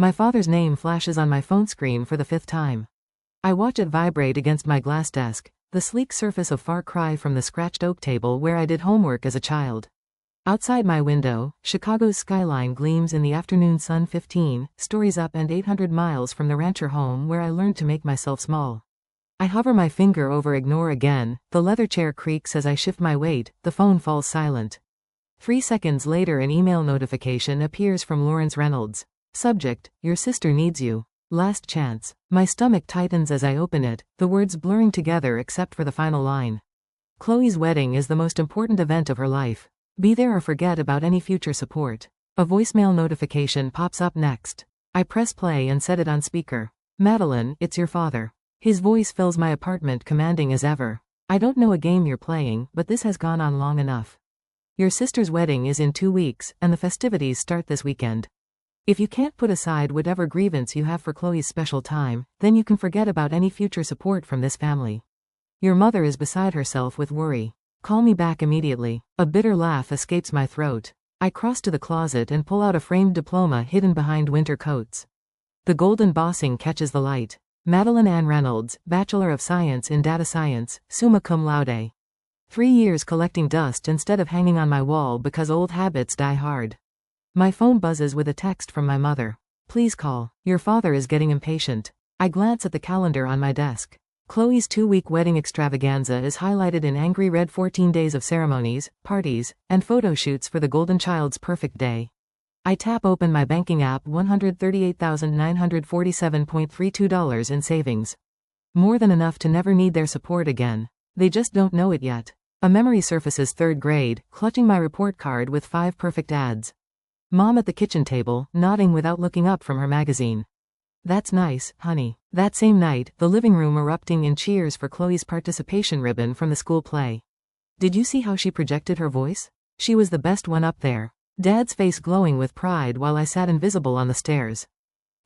My father's name flashes on my phone screen for the 5th time. I watch it vibrate against my glass desk, the sleek surface a far cry from the scratched oak table where I did homework as a child. Outside my window, Chicago's skyline gleams in the afternoon sun 15 stories up and 800 miles from the rancher home where I learned to make myself small. I hover my finger over ignore again, the leather chair creaks as I shift my weight, the phone falls silent. 3 seconds later an email notification appears from Lawrence Reynolds. Subject, your sister needs you. Last chance. My stomach tightens as I open it, the words blurring together except for the final line. Chloe's wedding is the most important event of her life. Be there or forget about any future support. A voicemail notification pops up next. I press play and set it on speaker. Madeline, it's your father. His voice fills my apartment, commanding as ever. I don't know a game you're playing, but this has gone on long enough. Your sister's wedding is in 2 weeks, and the festivities start this weekend. If you can't put aside whatever grievance you have for Chloe's special time, then you can forget about any future support from this family. Your mother is beside herself with worry. Call me back immediately. A bitter laugh escapes my throat. I cross to the closet and pull out a framed diploma hidden behind winter coats. The gold embossing catches the light. Madeline Ann Reynolds, Bachelor of Science in Data Science, summa cum laude. 3 years collecting dust instead of hanging on my wall because old habits die hard. My phone buzzes with a text from my mother. Please call. Your father is getting impatient. I glance at the calendar on my desk. Chloe's 2-week wedding extravaganza is highlighted in angry red 14 days of ceremonies, parties, and photo shoots for the golden child's perfect day. I tap open my banking app. $138,947.32 in savings. More than enough to never need their support again. They just don't know it yet. A memory surfaces 3rd grade, clutching my report card with 5 perfect ads. Mom at the kitchen table, nodding without looking up from her magazine. That's nice, honey. That same night, the living room erupting in cheers for Chloe's participation ribbon from the school play. Did you see how she projected her voice? She was the best one up there. Dad's face glowing with pride while I sat invisible on the stairs.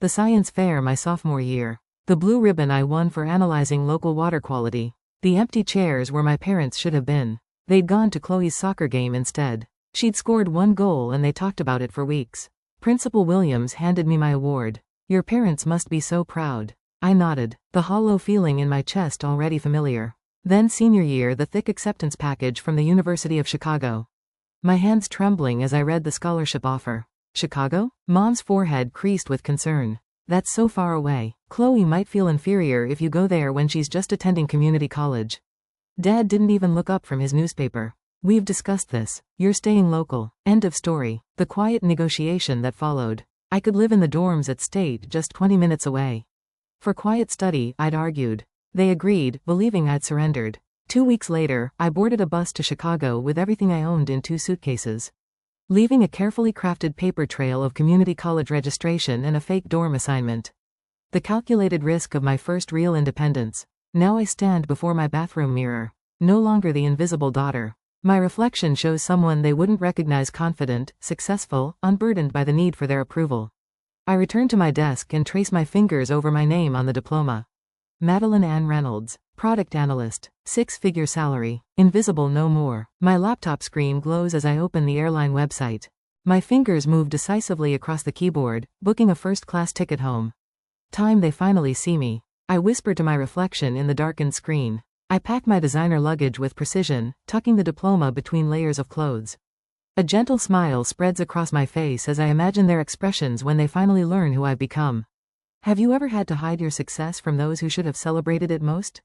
The science fair my sophomore year. The blue ribbon I won for analyzing local water quality. The empty chairs where my parents should have been. They'd gone to Chloe's soccer game instead. She'd scored 1 goal and they talked about it for weeks. Principal Williams handed me my award. Your parents must be so proud. I nodded, the hollow feeling in my chest already familiar. Then senior year, the thick acceptance package from the University of Chicago. My hands trembling as I read the scholarship offer. Chicago? Mom's forehead creased with concern. That's so far away. Chloe might feel inferior if you go there when she's just attending community college. Dad didn't even look up from his newspaper. We've discussed this. You're staying local. End of story. The quiet negotiation that followed. I could live in the dorms at State just 20 minutes away. For quiet study, I'd argued. They agreed, believing I'd surrendered. 2 weeks later, I boarded a bus to Chicago with everything I owned in 2 suitcases. Leaving a carefully crafted paper trail of community college registration and a fake dorm assignment. The calculated risk of my first real independence. Now I stand before my bathroom mirror. No longer the invisible daughter. My reflection shows someone they wouldn't recognize, confident, successful, unburdened by the need for their approval. I return to my desk and trace my fingers over my name on the diploma. Madeline Ann Reynolds, product analyst, 6-figure salary, invisible no more. My laptop screen glows as I open the airline website. My fingers move decisively across the keyboard, booking a first-class ticket home. Time they finally see me. I whisper to my reflection in the darkened screen. I pack my designer luggage with precision, tucking the diploma between layers of clothes. A gentle smile spreads across my face as I imagine their expressions when they finally learn who I've become. Have you ever had to hide your success from those who should have celebrated it most?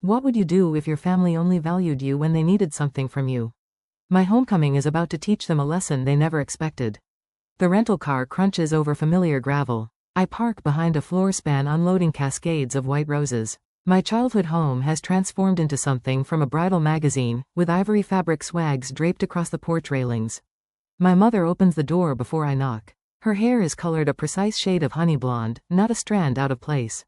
What would you do if your family only valued you when they needed something from you? My homecoming is about to teach them a lesson they never expected. The rental car crunches over familiar gravel. I park behind a floor span unloading cascades of white roses. My childhood home has transformed into something from a bridal magazine, with ivory fabric swags draped across the porch railings. My mother opens the door before I knock. Her hair is colored a precise shade of honey blonde, not a strand out of place.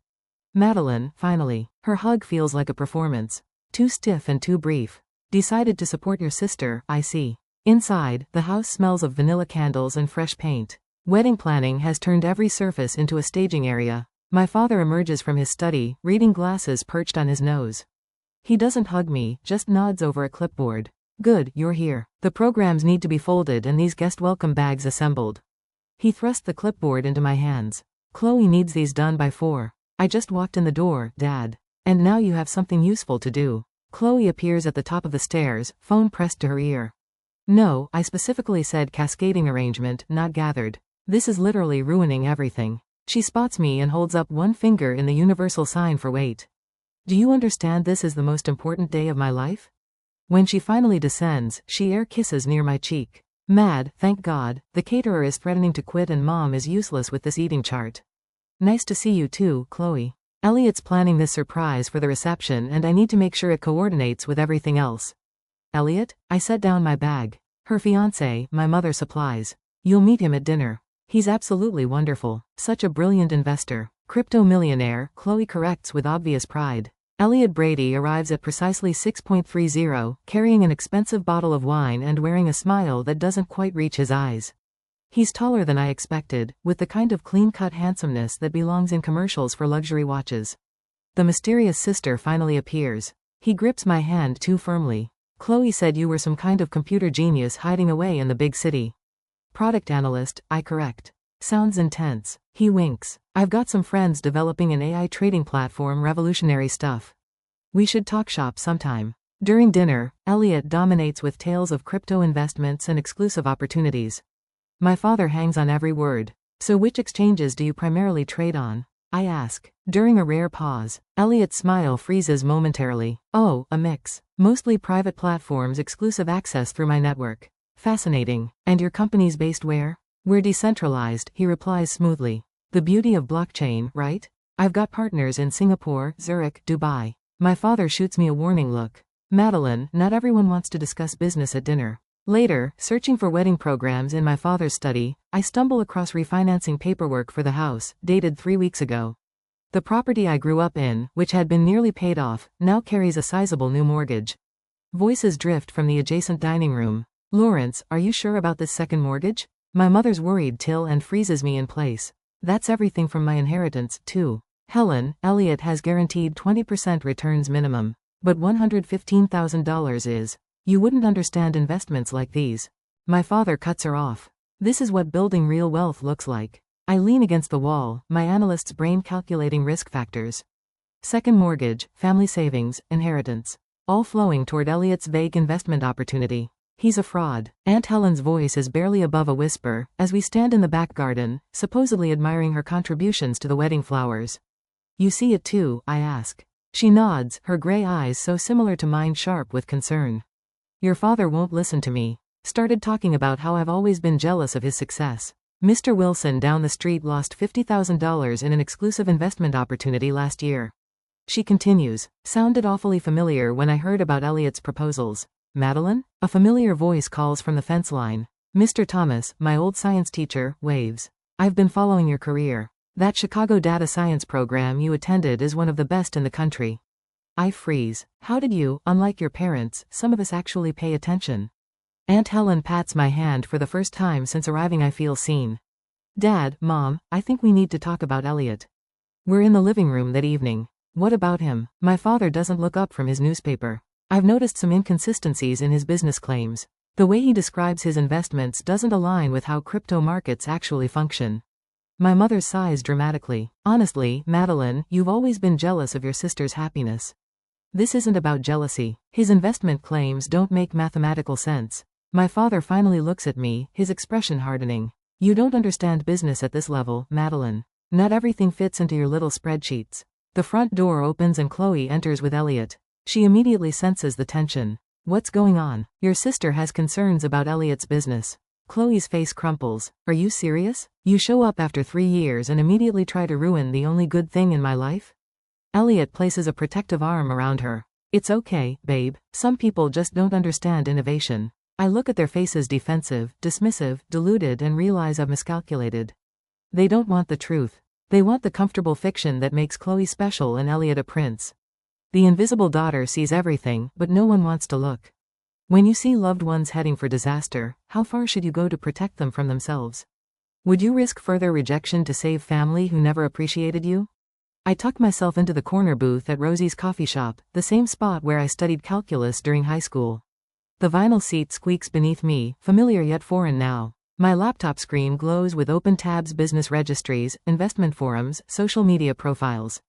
Madeline, finally. Her hug feels like a performance. Too stiff and too brief. Decided to support your sister, I see. Inside, the house smells of vanilla candles and fresh paint. Wedding planning has turned every surface into a staging area. My father emerges from his study, reading glasses perched on his nose. He doesn't hug me, just nods over a clipboard. Good, you're here. The programs need to be folded and these guest welcome bags assembled. He thrust the clipboard into my hands. Chloe needs these done by 4. I just walked in the door, Dad. And now you have something useful to do. Chloe appears at the top of the stairs, phone pressed to her ear. No, I specifically said cascading arrangement, not gathered. This is literally ruining everything. She spots me and holds up one finger in the universal sign for wait. Do you understand this is the most important day of my life? When she finally descends, she air kisses near my cheek. Mad, thank God, the caterer is threatening to quit and Mom is useless with this eating chart. Nice to see you too, Chloe. Elliot's planning this surprise for the reception and I need to make sure it coordinates with everything else. Elliot? I set down my bag. Her fiancé, my mother supplies. You'll meet him at dinner. He's absolutely wonderful. Such a brilliant investor. Crypto millionaire, Chloe corrects with obvious pride. Elliot Brady arrives at precisely 6.30, carrying an expensive bottle of wine and wearing a smile that doesn't quite reach his eyes. He's taller than I expected, with the kind of clean-cut handsomeness that belongs in commercials for luxury watches. The mysterious sister finally appears. He grips my hand too firmly. Chloe said you were some kind of computer genius hiding away in the big city. Product analyst, I correct. Sounds intense. He winks. I've got some friends developing an AI trading platform, revolutionary stuff. We should talk shop sometime. During dinner, Elliot dominates with tales of crypto investments and exclusive opportunities. My father hangs on every word. So which exchanges do you primarily trade on? I ask. During a rare pause, Elliot's smile freezes momentarily. Oh, a mix. Mostly private platforms, exclusive access through my network. Fascinating. And your company's based where? We're decentralized, he replies smoothly. The beauty of blockchain, right? I've got partners in Singapore, Zurich, Dubai. My father shoots me a warning look. Madeline, not everyone wants to discuss business at dinner. Later, searching for wedding programs in my father's study, I stumble across refinancing paperwork for the house, dated 3 weeks ago. The property I grew up in, which had been nearly paid off, now carries a sizable new mortgage. Voices drift from the adjacent dining room. Lawrence, are you sure about this second mortgage? My mother's worried till and freezes me in place. That's everything from my inheritance, too. Helen, Elliot has guaranteed 20% returns minimum. But $115,000 is. You wouldn't understand investments like these. My father cuts her off. This is what building real wealth looks like. I lean against the wall, my analyst's brain calculating risk factors. Second mortgage, family savings, inheritance. All flowing toward Elliot's vague investment opportunity. He's a fraud. Aunt Helen's voice is barely above a whisper, as we stand in the back garden, supposedly admiring her contributions to the wedding flowers. You see it too, I ask. She nods, her gray eyes so similar to mine sharp with concern. Your father won't listen to me. Started talking about how I've always been jealous of his success. Mr. Wilson down the street lost $50,000 in an exclusive investment opportunity last year. She continues, sounded awfully familiar when I heard about Elliot's proposals. Madeline? A familiar voice calls from the fence line. Mr. Thomas, my old science teacher, waves. I've been following your career. That Chicago data science program you attended is one of the best in the country. I freeze. How did you, unlike your parents, some of us actually pay attention? Aunt Helen pats my hand for the first time since arriving. I feel seen. Dad, Mom, I think we need to talk about Elliot. We're in the living room that evening. What about him? My father doesn't look up from his newspaper. I've noticed some inconsistencies in his business claims. The way he describes his investments doesn't align with how crypto markets actually function. My mother sighs dramatically. Honestly, Madeline, you've always been jealous of your sister's happiness. This isn't about jealousy. His investment claims don't make mathematical sense. My father finally looks at me, his expression hardening. You don't understand business at this level, Madeline. Not everything fits into your little spreadsheets. The front door opens and Chloe enters with Elliot. She immediately senses the tension. What's going on? Your sister has concerns about Elliot's business. Chloe's face crumples. Are you serious? You show up after 3 years and immediately try to ruin the only good thing in my life? Elliot places a protective arm around her. It's okay, babe. Some people just don't understand innovation. I look at their faces defensive, dismissive, deluded and realize I've miscalculated. They don't want the truth. They want the comfortable fiction that makes Chloe special and Elliot a prince. The invisible daughter sees everything, but no one wants to look. When you see loved ones heading for disaster, how far should you go to protect them from themselves? Would you risk further rejection to save family who never appreciated you? I tuck myself into the corner booth at Rosie's coffee shop, the same spot where I studied calculus during high school. The vinyl seat squeaks beneath me, familiar yet foreign now. My laptop screen glows with open tabs, business registries, investment forums, social media profiles.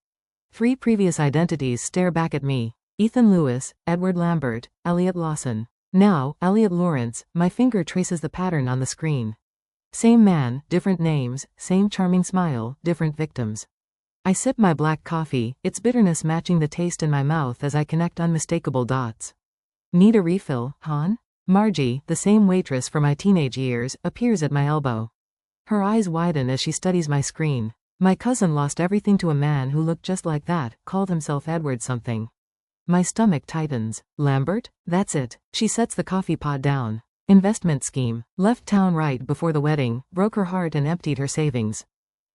3 previous identities stare back at me. Ethan Lewis, Edward Lambert, Elliot Lawson. Now, Elliot Lawrence. My finger traces the pattern on the screen. Same man, different names, same charming smile, different victims. I sip my black coffee, its bitterness matching the taste in my mouth as I connect unmistakable dots. Need a refill, hon? Margie, the same waitress for my teenage years, appears at my elbow. Her eyes widen as she studies my screen. My cousin lost everything to a man who looked just like that, called himself Edward something. My stomach tightens. Lambert? That's it. She sets the coffee pot down. Investment scheme. Left town right before the wedding, broke her heart and emptied her savings.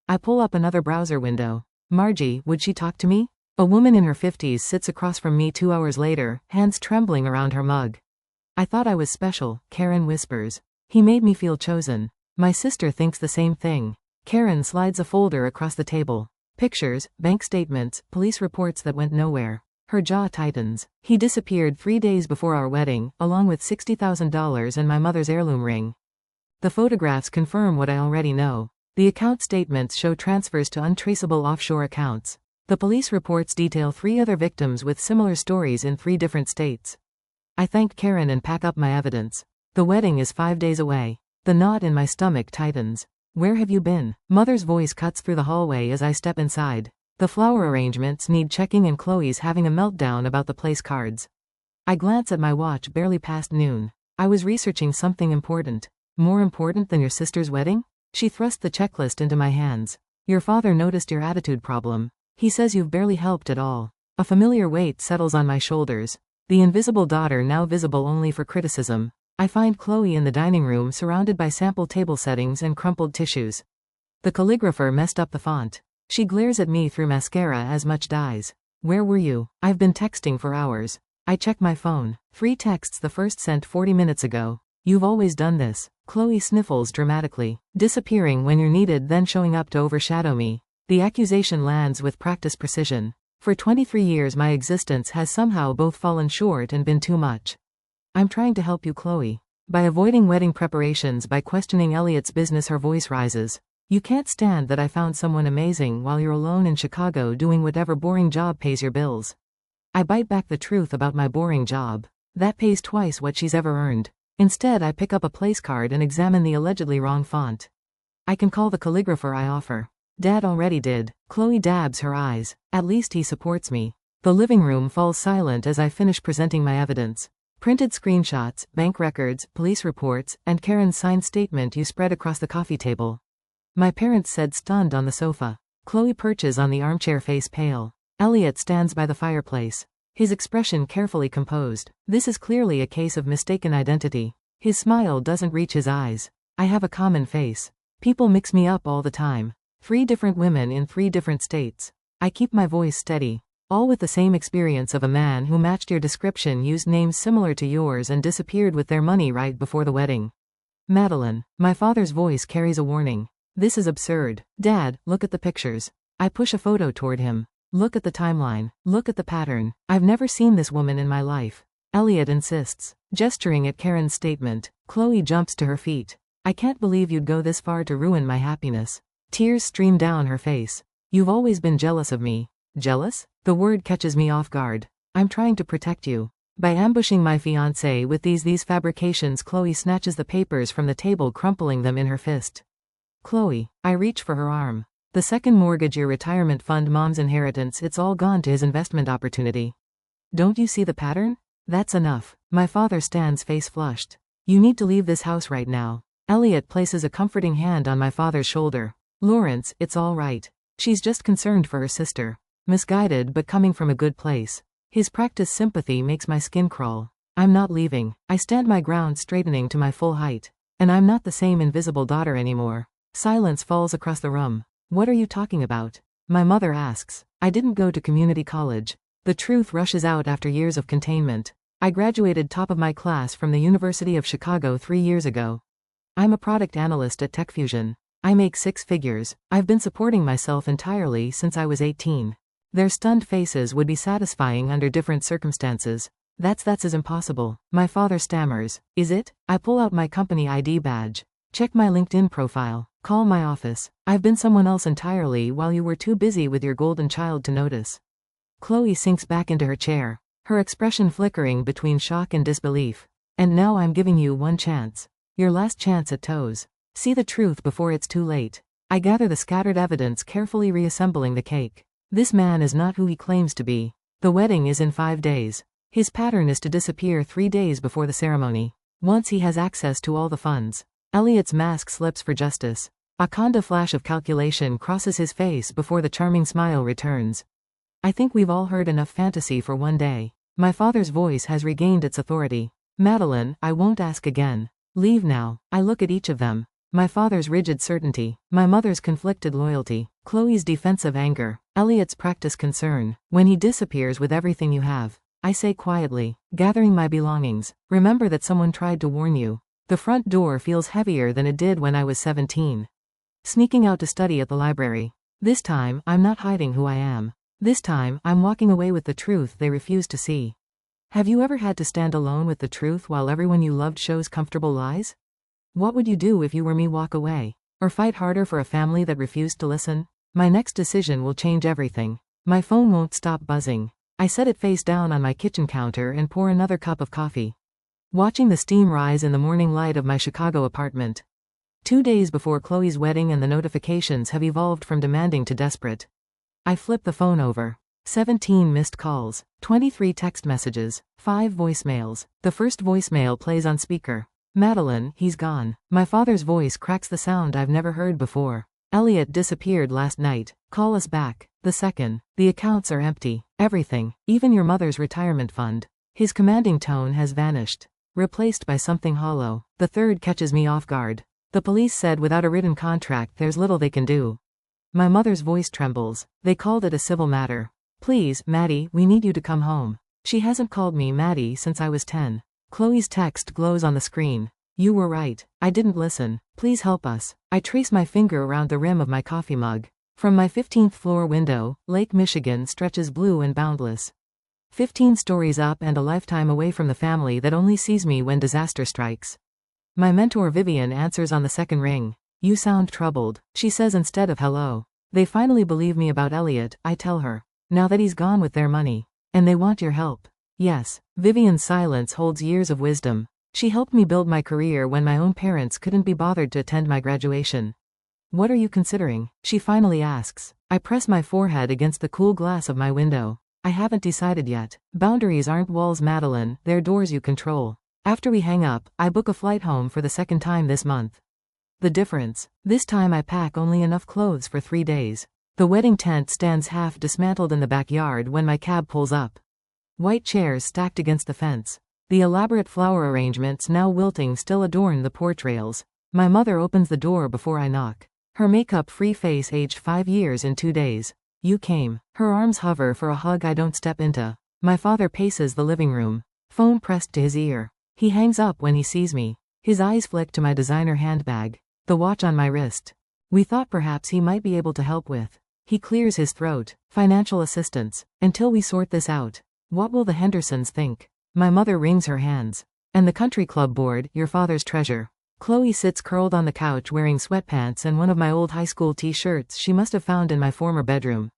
I pull up another browser window. Margie, would she talk to me? A woman in her 50s sits across from me 2 hours later, hands trembling around her mug. I thought I was special, Karen whispers. He made me feel chosen. My sister thinks the same thing. Karen slides a folder across the table. Pictures, bank statements, police reports that went nowhere. Her jaw tightens. He disappeared 3 days before our wedding, along with $60,000 and my mother's heirloom ring. The photographs confirm what I already know. The account statements show transfers to untraceable offshore accounts. The police reports detail 3 other victims with similar stories in 3 different states. I thank Karen and pack up my evidence. The wedding is 5 days away. The knot in my stomach tightens. Where have you been? Mother's voice cuts through the hallway as I step inside. The flower arrangements need checking and Chloe's having a meltdown about the place cards. I glance at my watch barely past noon. I was researching something important. More important than your sister's wedding? She thrust the checklist into my hands. Your father noticed your attitude problem. He says you've barely helped at all. A familiar weight settles on my shoulders. The invisible daughter now visible only for criticism. I find Chloe in the dining room surrounded by sample table settings and crumpled tissues. The calligrapher messed up the font. She glares at me through mascara as much dies. Where were you? I've been texting for hours. I check my phone. 3 texts, the first sent 40 minutes ago. You've always done this. Chloe sniffles dramatically. Disappearing when you're needed, then showing up to overshadow me. The accusation lands with practiced precision. For 23 years my existence has somehow both fallen short and been too much. I'm trying to help you, Chloe. By avoiding wedding preparations, by questioning Elliot's business, her voice rises. You can't stand that I found someone amazing while you're alone in Chicago doing whatever boring job pays your bills. I bite back the truth about my boring job. That pays twice what she's ever earned. Instead, I pick up a place card and examine the allegedly wrong font. I can call the calligrapher I offer. Dad already did. Chloe dabs her eyes. At least he supports me. The living room falls silent as I finish presenting my evidence. Printed screenshots, bank records, police reports, and Karen's signed statement you spread across the coffee table. My parents said, stunned on the sofa. Chloe perches on the armchair, face pale. Elliot stands by the fireplace. His expression carefully composed. This is clearly a case of mistaken identity. His smile doesn't reach his eyes. I have a common face. People mix me up all the time. 3 different women in 3 different states. I keep my voice steady. All with the same experience of a man who matched your description, used names similar to yours, and disappeared with their money right before the wedding. Madeline. My father's voice carries a warning. This is absurd. Dad, look at the pictures. I push a photo toward him. Look at the timeline. Look at the pattern. I've never seen this woman in my life. Elliot insists. Gesturing at Karen's statement. Chloe jumps to her feet. I can't believe you'd go this far to ruin my happiness. Tears stream down her face. You've always been jealous of me. Jealous? The word catches me off guard. I'm trying to protect you. By ambushing my fiancé with these fabrications, Chloe snatches the papers from the table, crumpling them in her fist. Chloe. I reach for her arm. The second mortgage, your retirement fund, Mom's inheritance, it's all gone to his investment opportunity. Don't you see the pattern? That's enough. My father stands, face flushed. You need to leave this house right now. Elliot places a comforting hand on my father's shoulder. Lawrence, it's all right. She's just concerned for her sister. Misguided, but coming from a good place. His practiced sympathy makes my skin crawl. I'm not leaving. I stand my ground, straightening to my full height. And I'm not the same invisible daughter anymore. Silence falls across the room. What are you talking about? My mother asks. I didn't go to community college. The truth rushes out after years of containment. I graduated top of my class from the University of Chicago 3 years ago. I'm a product analyst at TechFusion. I make 6 figures. I've been supporting myself entirely since I was 18. Their stunned faces would be satisfying under different circumstances. That's impossible. My father stammers. Is it? I pull out my company ID badge. Check my LinkedIn profile. Call my office. I've been someone else entirely while you were too busy with your golden child to notice. Chloe sinks back into her chair, her expression flickering between shock and disbelief. And now I'm giving you one chance. Your last chance at toes. See the truth before it's too late. I gather the scattered evidence, carefully reassembling the cake. This man is not who he claims to be. The wedding is in 5 days. His pattern is to disappear 3 days before the ceremony. Once he has access to all the funds. Elliot's mask slips for justice. A Conda flash of calculation crosses his face before the charming smile returns. I think we've all heard enough fantasy for one day. My father's voice has regained its authority. Madeline, I won't ask again. Leave now. I look at each of them. My father's rigid certainty. My mother's conflicted loyalty. Chloe's defensive anger. Elliot's practiced concern. When he disappears with everything you have. I say quietly, gathering my belongings, remember that someone tried to warn you. The front door feels heavier than it did when I was 17. Sneaking out to study at the library. This time, I'm not hiding who I am. This time, I'm walking away with the truth they refuse to see. Have you ever had to stand alone with the truth while everyone you loved shows comfortable lies? What would you do if you were me? Walk away? Or fight harder for a family that refused to listen? My next decision will change everything. My phone won't stop buzzing. I set it face down on my kitchen counter and pour another cup of coffee. Watching the steam rise in the morning light of my Chicago apartment. 2 days before Chloe's wedding, and the notifications have evolved from demanding to desperate. I flip the phone over. 17 missed calls, 23 text messages, 5 voicemails. The first voicemail plays on speaker. Madeline, he's gone. My father's voice cracks the sound I've never heard before. Elliot disappeared last night. Call us back. The second. The accounts are empty. Everything, even your mother's retirement fund. His commanding tone has vanished, replaced by something hollow. The third catches me off guard. The police said without a written contract there's little they can do. My mother's voice trembles. They called it a civil matter. Please, Maddie, we need you to come home. She hasn't called me Maddie since I was 10. Chloe's text glows on the screen. You were right. I didn't listen. Please help us. I trace my finger around the rim of my coffee mug. From my 15th floor window, Lake Michigan stretches blue and boundless. 15 stories up and a lifetime away from the family that only sees me when disaster strikes. My mentor Vivian answers on the second ring. You sound troubled, she says instead of hello. They finally believe me about Elliot, I tell her. Now that he's gone with their money. And they want your help. Yes. Vivian's silence holds years of wisdom. She helped me build my career when my own parents couldn't be bothered to attend my graduation. What are you considering? She finally asks. I press my forehead against the cool glass of my window. I haven't decided yet. Boundaries aren't walls, Madeline, they're doors you control. After we hang up, I book a flight home for the second time this month. The difference. This time I pack only enough clothes for 3 days. The wedding tent stands half dismantled in the backyard when my cab pulls up. White chairs stacked against the fence. The elaborate flower arrangements, now wilting, still adorn the porch rails. My mother opens the door before I knock. Her makeup-free face aged 5 years in 2 days. You came. Her arms hover for a hug I don't step into. My father paces the living room. Phone pressed to his ear. He hangs up when he sees me. His eyes flick to my designer handbag. The watch on my wrist. We thought perhaps he might be able to help with. He clears his throat. Financial assistance. Until we sort this out. What will the Hendersons think? My mother wrings her hands. And the country club board, your father's treasure. Chloe sits curled on the couch wearing sweatpants and one of my old high school t-shirts she must have found in my former bedroom.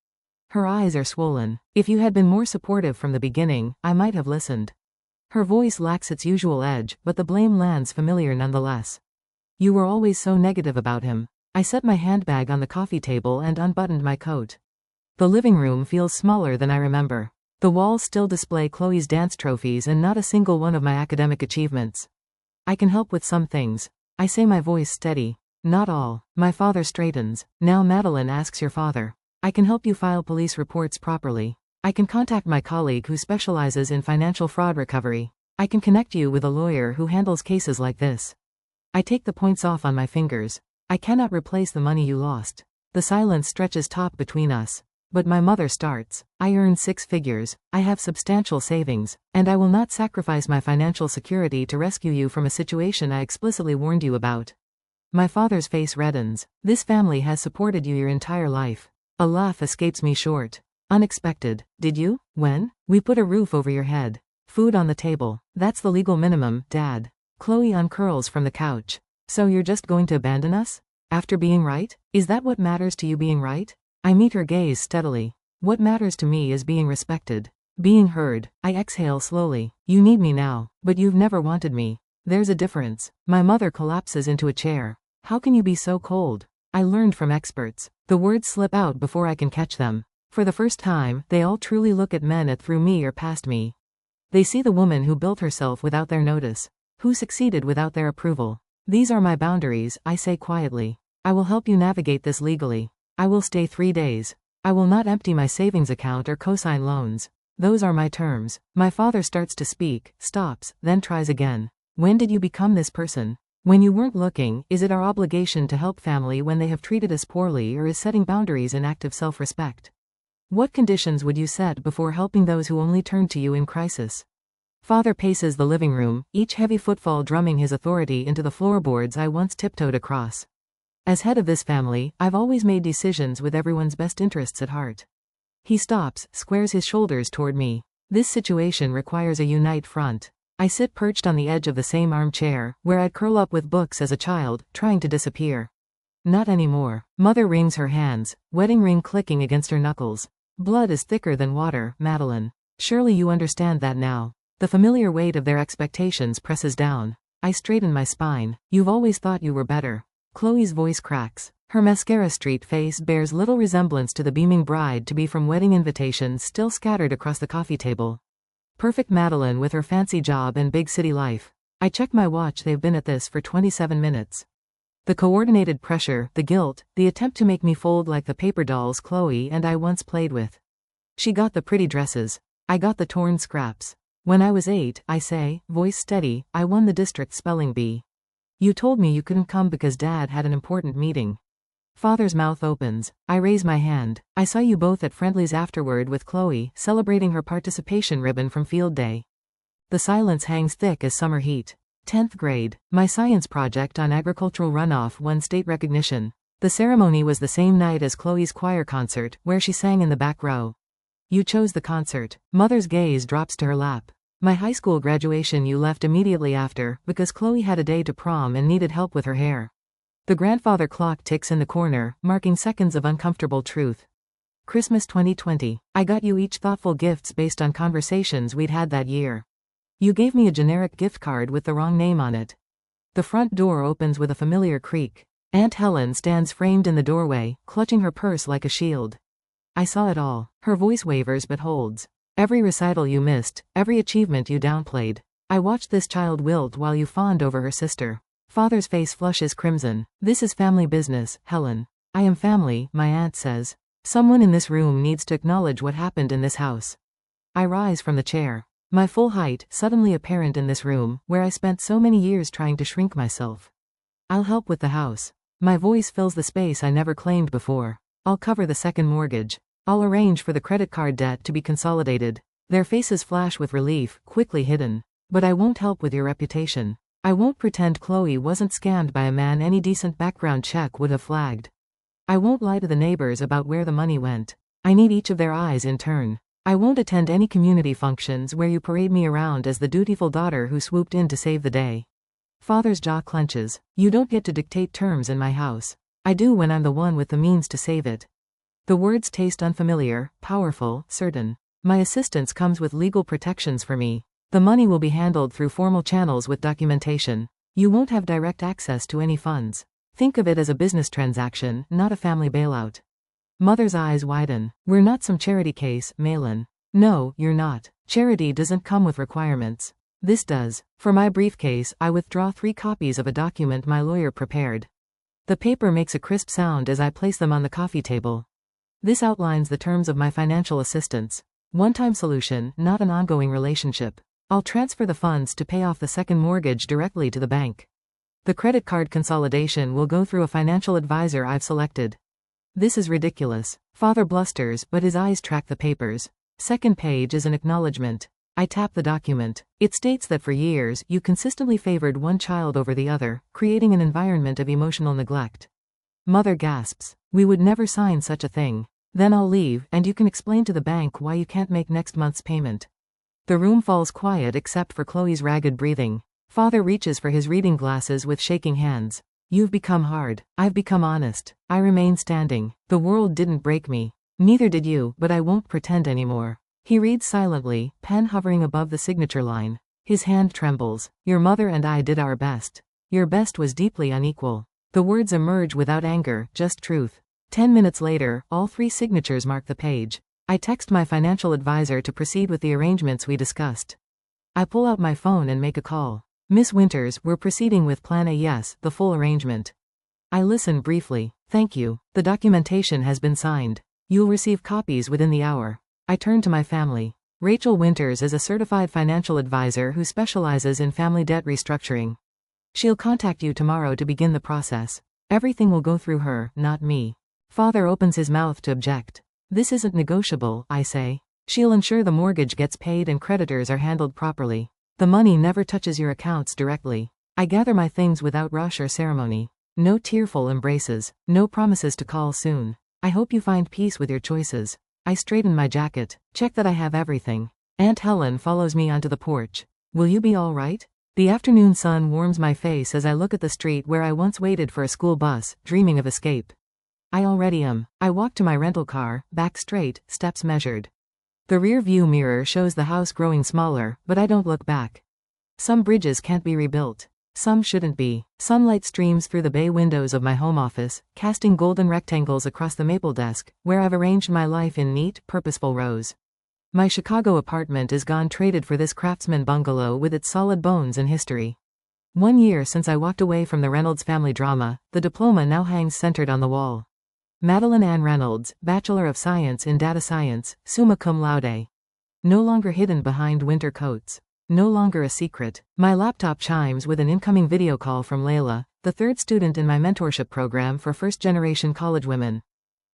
Her eyes are swollen. If you had been more supportive from the beginning, I might have listened. Her voice lacks its usual edge, but the blame lands familiar nonetheless. You were always so negative about him. I set my handbag on the coffee table and unbuttoned my coat. The living room feels smaller than I remember. The walls still display Chloe's dance trophies and not a single one of my academic achievements. I can help with some things. I say, my voice steady. Not all. My father straightens. Now Madeline, asks your father. I can help you file police reports properly. I can contact my colleague who specializes in financial fraud recovery. I can connect you with a lawyer who handles cases like this. I take the points off on my fingers. I cannot replace the money you lost. The silence stretches taut between us. But my mother starts. I earn 6 figures, I have substantial savings, and I will not sacrifice my financial security to rescue you from a situation I explicitly warned you about. My father's face reddens. This family has supported you your entire life. A laugh escapes me short. Unexpected. Did you? When? We put a roof over your head. Food on the table. That's the legal minimum, Dad. Chloe uncurls from the couch. So you're just going to abandon us? After being right? Is that what matters to you, being right? I meet her gaze steadily. What matters to me is being respected. Being heard. I exhale slowly. You need me now, but you've never wanted me. There's a difference. My mother collapses into a chair. How can you be so cold? I learned from experts. The words slip out before I can catch them. For the first time, they all truly look at men at through me or past me. They see the woman who built herself without their notice, who succeeded without their approval. These are my boundaries, I say quietly. I will help you navigate this legally. I will stay 3 days. I will not empty my savings account or cosign loans. Those are my terms. My father starts to speak, stops, then tries again. When did you become this person? When you weren't looking. Is it our obligation to help family when they have treated us poorly, or is setting boundaries an act of self-respect? What conditions would you set before helping those who only turn to you in crisis? Father paces the living room, each heavy footfall drumming his authority into the floorboards I once tiptoed across. As head of this family, I've always made decisions with everyone's best interests at heart. He stops, squares his shoulders toward me. This situation requires a unite front. I sit perched on the edge of the same armchair, where I'd curl up with books as a child, trying to disappear. Not anymore. Mother wrings her hands, wedding ring clicking against her knuckles. Blood is thicker than water, Madeline. Surely you understand that now. The familiar weight of their expectations presses down. I straighten my spine. You've always thought you were better. Chloe's voice cracks. Her mascara-streaked face bears little resemblance to the beaming bride-to-be from wedding invitations still scattered across the coffee table. Perfect Madeline with her fancy job and big city life. I check my watch. They've been at this for 27 minutes. The coordinated pressure, the guilt, the attempt to make me fold like the paper dolls Chloe and I once played with. She got the pretty dresses. I got the torn scraps. When I was 8, I say, voice steady, I won the district spelling bee. You told me you couldn't come because Dad had an important meeting. Father's mouth opens. I raise my hand. I saw you both at Friendly's afterward with Chloe, celebrating her participation ribbon from field day. The silence hangs thick as summer heat. 10th grade. My science project on agricultural runoff won state recognition. The ceremony was the same night as Chloe's choir concert, where she sang in the back row. You chose the concert. Mother's gaze drops to her lap. My high school graduation you left immediately after, because Chloe had a day to prom and needed help with her hair. The grandfather clock ticks in the corner, marking seconds of uncomfortable truth. Christmas 2020. I got you each thoughtful gifts based on conversations we'd had that year. You gave me a generic gift card with the wrong name on it. The front door opens with a familiar creak. Aunt Helen stands framed in the doorway, clutching her purse like a shield. I saw it all. Her voice wavers but holds. Every recital you missed, every achievement you downplayed. I watched this child wilt while you fawned over her sister. Father's face flushes crimson. This is family business, Helen. I am family, my aunt says. Someone in this room needs to acknowledge what happened in this house. I rise from the chair. My full height, suddenly apparent in this room, where I spent so many years trying to shrink myself. I'll help with the house. My voice fills the space I never claimed before. I'll cover the second mortgage. I'll arrange for the credit card debt to be consolidated. Their faces flash with relief, quickly hidden. But I won't help with your reputation. I won't pretend Chloe wasn't scammed by a man any decent background check would have flagged. I won't lie to the neighbors about where the money went. I need each of their eyes in turn. I won't attend any community functions where you parade me around as the dutiful daughter who swooped in to save the day. Father's jaw clenches. You don't get to dictate terms in my house. I do when I'm the one with the means to save it. The words taste unfamiliar, powerful, certain. My assistance comes with legal protections for me. The money will be handled through formal channels with documentation. You won't have direct access to any funds. Think of it as a business transaction, not a family bailout. Mother's eyes widen. We're not some charity case, Malin. No, you're not. Charity doesn't come with requirements. This does. For my briefcase, I withdraw 3 copies of a document my lawyer prepared. The paper makes a crisp sound as I place them on the coffee table. This outlines the terms of my financial assistance. One-time solution, not an ongoing relationship. I'll transfer the funds to pay off the second mortgage directly to the bank. The credit card consolidation will go through a financial advisor I've selected. This is ridiculous. Father blusters, but his eyes track the papers. Second page is an acknowledgement. I tap the document. It states that for years, you consistently favored one child over the other, creating an environment of emotional neglect. Mother gasps. We would never sign such a thing. Then I'll leave, and you can explain to the bank why you can't make next month's payment. The room falls quiet except for Chloe's ragged breathing. Father reaches for his reading glasses with shaking hands. You've become hard. I've become honest. I remain standing. The world didn't break me. Neither did you, but I won't pretend anymore. He reads silently, pen hovering above the signature line. His hand trembles. Your mother and I did our best. Your best was deeply unequal. The words emerge without anger, just truth. 10 minutes later, all 3 signatures mark the page. I text my financial advisor to proceed with the arrangements we discussed. I pull out my phone and make a call. Miss Winters, we're proceeding with Plan A. Yes, the full arrangement. I listen briefly. Thank you. The documentation has been signed. You'll receive copies within the hour. I turn to my family. Rachel Winters is a certified financial advisor who specializes in family debt restructuring. She'll contact you tomorrow to begin the process. Everything will go through her, not me. Father opens his mouth to object. This isn't negotiable, I say. She'll ensure the mortgage gets paid and creditors are handled properly. The money never touches your accounts directly. I gather my things without rush or ceremony. No tearful embraces. No promises to call soon. I hope you find peace with your choices. I straighten my jacket. Check that I have everything. Aunt Helen follows me onto the porch. Will you be all right? The afternoon sun warms my face as I look at the street where I once waited for a school bus, dreaming of escape. I already am. I walk to my rental car, back straight, steps measured. The rear view mirror shows the house growing smaller, but I don't look back. Some bridges can't be rebuilt. Some shouldn't be. Sunlight streams through the bay windows of my home office, casting golden rectangles across the maple desk, where I've arranged my life in neat, purposeful rows. My Chicago apartment is gone traded for this craftsman bungalow with its solid bones and history. 1 year since I walked away from the Reynolds family drama, the diploma now hangs centered on the wall. Madeline Ann Reynolds, Bachelor of Science in Data Science, summa cum laude. No longer hidden behind winter coats. No longer a secret. My laptop chimes with an incoming video call from Layla, the 3rd student in my mentorship program for first-generation college women.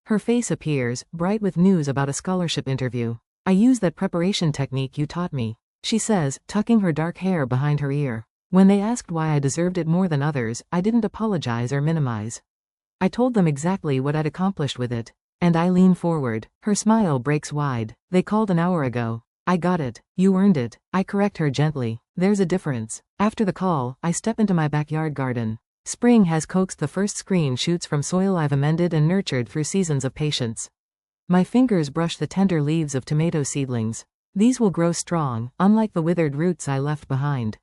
Her face appears, bright with news about a scholarship interview. I use that preparation technique you taught me, she says, tucking her dark hair behind her ear. When they asked why I deserved it more than others, I didn't apologize or minimize. I told them exactly what I'd accomplished with it. And I lean forward. Her smile breaks wide. They called an hour ago. I got it. You earned it. I correct her gently. There's a difference. After the call, I step into my backyard garden. Spring has coaxed the first green shoots from soil I've amended and nurtured through seasons of patience. My fingers brush the tender leaves of tomato seedlings. These will grow strong, unlike the withered roots I left behind.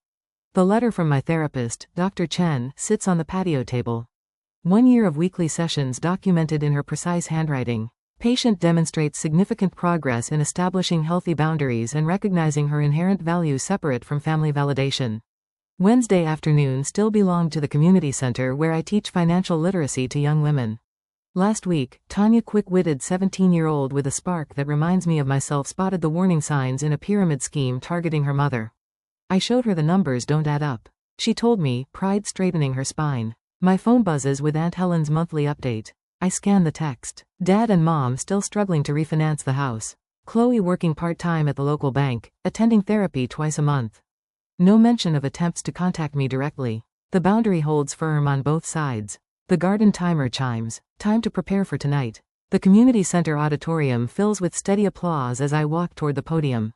The letter from my therapist, Dr. Chen, sits on the patio table. 1 year of weekly sessions documented in her precise handwriting. Patient demonstrates significant progress in establishing healthy boundaries and recognizing her inherent value separate from family validation. Wednesday afternoon still belonged to the community center where I teach financial literacy to young women. Last week, Tanya, quick-witted 17-year-old with a spark that reminds me of myself, spotted the warning signs in a pyramid scheme targeting her mother. I showed her the numbers don't add up. She told me, pride straightening her spine. My phone buzzes with Aunt Helen's monthly update. I scan the text. Dad and Mom still struggling to refinance the house. Chloe working part-time at the local bank, attending therapy twice a month. No mention of attempts to contact me directly. The boundary holds firm on both sides. The garden timer chimes. Time to prepare for tonight. The community center auditorium fills with steady applause as I walk toward the podium.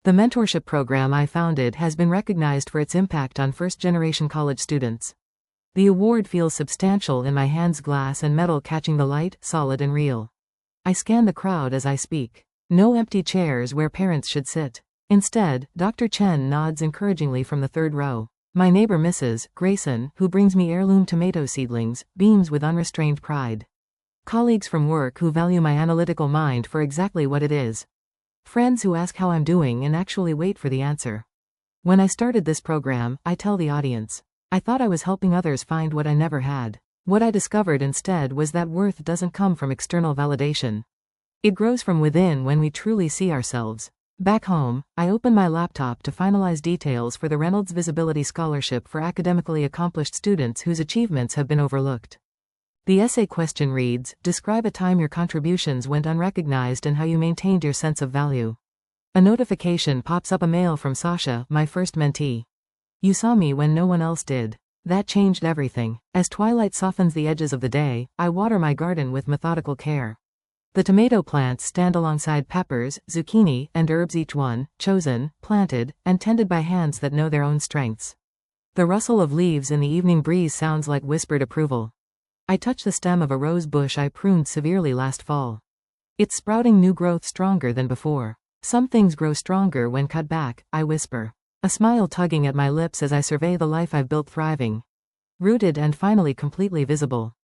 The mentorship program I founded has been recognized for its impact on first-generation college students. The award feels substantial in my hands, glass and metal catching the light, solid and real. I scan the crowd as I speak. No empty chairs where parents should sit. Instead, Dr. Chen nods encouragingly from the 3rd row. My neighbor Mrs. Grayson, who brings me heirloom tomato seedlings, beams with unrestrained pride. Colleagues from work who value my analytical mind for exactly what it is. Friends who ask how I'm doing and actually wait for the answer. When I started this program, I tell the audience, I thought I was helping others find what I never had. What I discovered instead was that worth doesn't come from external validation. It grows from within when we truly see ourselves. Back home, I open my laptop to finalize details for the Reynolds Visibility Scholarship for academically accomplished students whose achievements have been overlooked. The essay question reads, describe a time your contributions went unrecognized and how you maintained your sense of value. A notification pops up, a mail from Sasha, my first mentee. You saw me when no one else did. That changed everything. As twilight softens the edges of the day, I water my garden with methodical care. The tomato plants stand alongside peppers, zucchini, and herbs, each one chosen, planted, and tended by hands that know their own strengths. The rustle of leaves in the evening breeze sounds like whispered approval. I touch the stem of a rose bush I pruned severely last fall. It's sprouting new growth stronger than before. Some things grow stronger when cut back, I whisper. A smile tugging at my lips as I survey the life I've built thriving. Rooted and finally completely visible.